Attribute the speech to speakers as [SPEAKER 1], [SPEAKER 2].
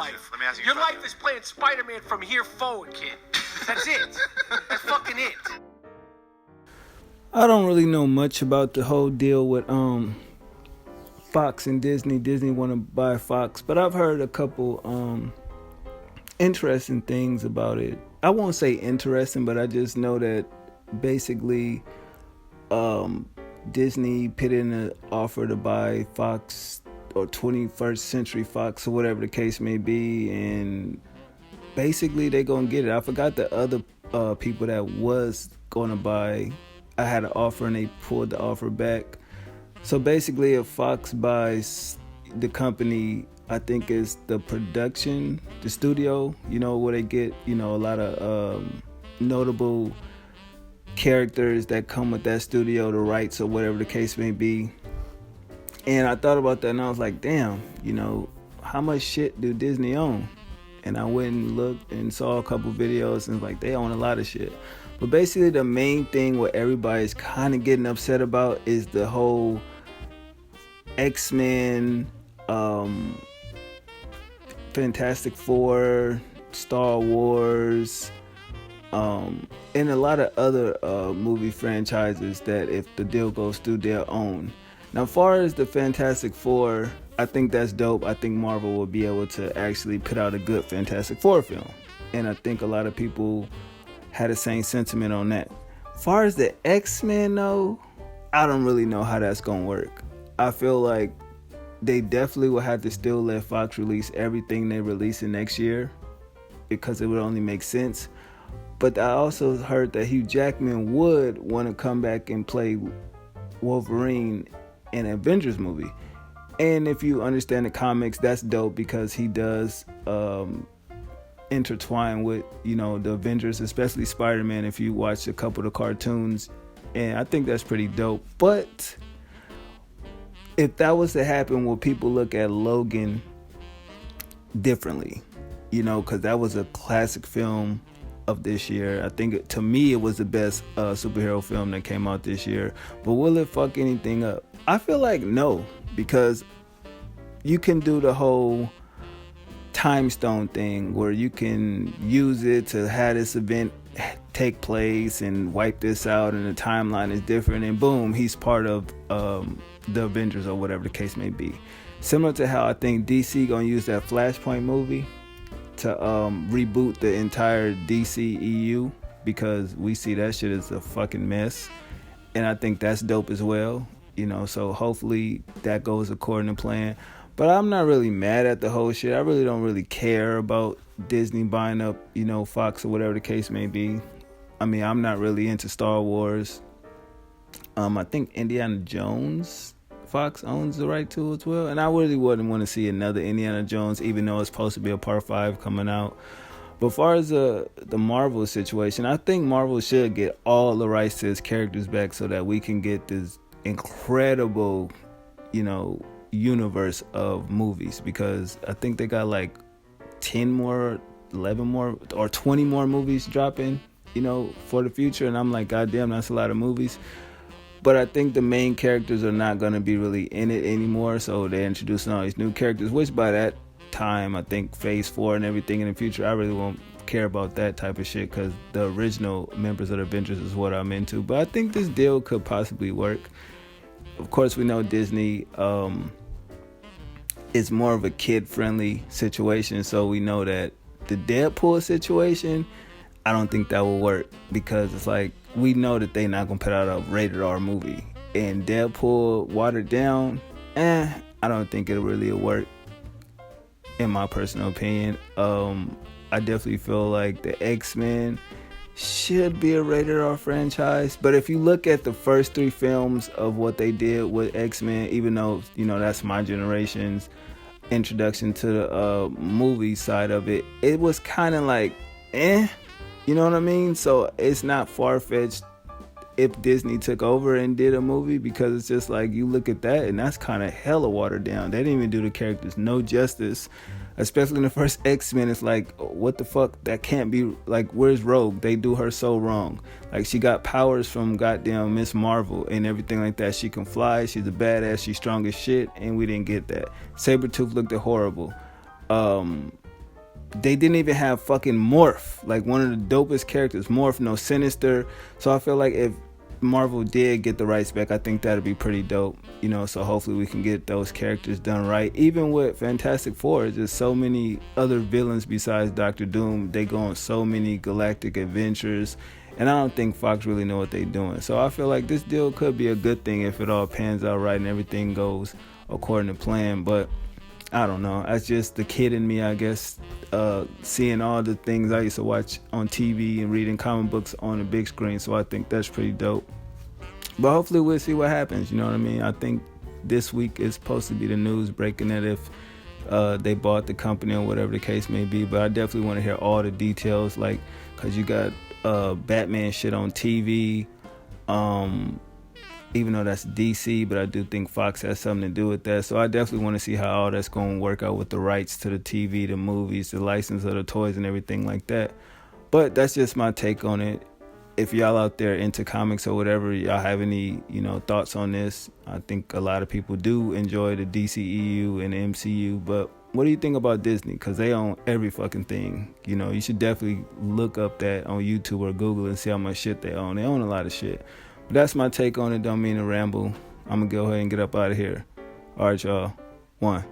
[SPEAKER 1] life.
[SPEAKER 2] Let me ask you a
[SPEAKER 1] Your
[SPEAKER 2] question.
[SPEAKER 1] life is playing Spider-Man from here forward, kid. That's it. That's fucking it.
[SPEAKER 3] I don't really know much about the whole deal with Fox and Disney. Disney want to buy Fox, but I've heard a couple interesting things about it. I won't say interesting, but I just know that basically Disney put in an offer to buy Fox or 21st Century Fox or whatever the case may be, and basically they gonna get it. I forgot the other people that was gonna buy. I had an offer and they pulled the offer back. So basically, if Fox buys the company, I think it's the production, the studio, where they get, a lot of notable characters that come with that studio, the rights or whatever the case may be. And I thought about that and I was like, damn, how much shit do Disney own? And I went and looked and saw a couple videos and like, they own a lot of shit. But basically the main thing what everybody's kind of getting upset about is the whole X-Men, Fantastic Four, Star Wars, and a lot of other movie franchises that if the deal goes through, they'll own. Now, as far as the Fantastic Four, I think that's dope. I think Marvel will be able to actually put out a good Fantastic Four film. And I think a lot of people had the same sentiment on that. As far as the X-Men though, I don't really know how that's gonna work. I feel like they definitely will have to still let Fox release everything they release in next year because it would only make sense. But I also heard that Hugh Jackman would want to come back and play Wolverine in an Avengers movie. And if you understand the comics, that's dope because he does intertwine with, the Avengers, especially Spider-Man, if you watch a couple of the cartoons. And I think that's pretty dope. But if that was to happen, will people look at Logan differently? Because that was a classic film of this year. I think to me it was the best superhero film that came out this year. But will it fuck anything up? I feel like no, because you can do the whole time stone thing where you can use it to have this event take place and wipe this out and the timeline is different and boom, he's part of the Avengers or whatever the case may be. Similar to how I think DC gonna use that Flashpoint movie to reboot the entire DCEU because we see that shit as a fucking mess, and I think that's dope as well. So hopefully that goes according to plan. But I'm not really mad at the whole shit. I really don't really care about Disney buying up, Fox or whatever the case may be. I mean, I'm not really into Star Wars. I think Indiana Jones, Fox owns the right to as well. And I really wouldn't want to see another Indiana Jones, even though it's supposed to be a part 5 coming out. But as far as the Marvel situation, I think Marvel should get all the rights to its characters back so that we can get this incredible, universe of movies, because I think they got like 10 more, 11 more, or 20 more movies dropping, for the future. And I'm like, goddamn, that's a lot of movies. But I think the main characters are not going to be really in it anymore. So they're introducing all these new characters, which by that time, I think Phase 4 and everything in the future, I really won't care about that type of shit because the original members of the Avengers is what I'm into. But I think this deal could possibly work. Of course, we know Disney is more of a kid-friendly situation, so we know that the Deadpool situation, I don't think that will work because it's like we know that they're not gonna put out a rated R movie, and Deadpool watered down, I don't think it'll really work in my personal opinion. I definitely feel like the X-Men should be a rated R franchise, but if you look at the first 3 films of what they did with X-Men, even though that's my generation's introduction to the movie side of it, it was kind of like you know what I mean? So it's not far-fetched if Disney took over and did a movie, because it's just like you look at that and that's kind of hella watered down. They didn't even do the characters no justice, especially in the first X-Men. It's like, what the fuck? That can't be, like, where's Rogue? They do her so wrong. Like, she got powers from goddamn Miss Marvel and everything like that. She can fly, she's a badass, she's strong as shit, and we didn't get that. Sabretooth looked horrible. they didn't even have fucking Morph, like one of the dopest characters. Morph, no Sinister. So I feel like if Marvel did get the rights back, I think that'd be pretty dope, you know. So hopefully we can get those characters done right. Even with Fantastic Four, there's so many other villains besides Doctor Doom. They go on so many galactic adventures, and I don't think Fox really know what they're doing. So I feel like this deal could be a good thing if it all pans out right and everything goes according to plan. But I don't know. That's just the kid in me, I guess. Seeing all the things I used to watch on TV and reading comic books on the big screen. So I think that's pretty dope. But hopefully we'll see what happens. You know what I mean? I think this week is supposed to be the news breaking that if they bought the company or whatever the case may be. But I definitely want to hear all the details, like, because you got Batman shit on TV. Even though that's DC, but I do think Fox has something to do with that. So I definitely want to see how all that's going to work out with the rights to the TV, the movies, the license of the toys and everything like that. But that's just my take on it. If y'all out there into comics or whatever, y'all have any, you know, thoughts on this? I think a lot of people do enjoy the DCEU and the MCU, but what do you think about Disney? Because they own every fucking thing. You know, you should definitely look up that on YouTube or Google and see how much shit they own. They own a lot of shit. But that's my take on it. Don't mean to ramble. I'm going to go ahead and get up out of here. All right, y'all. 1.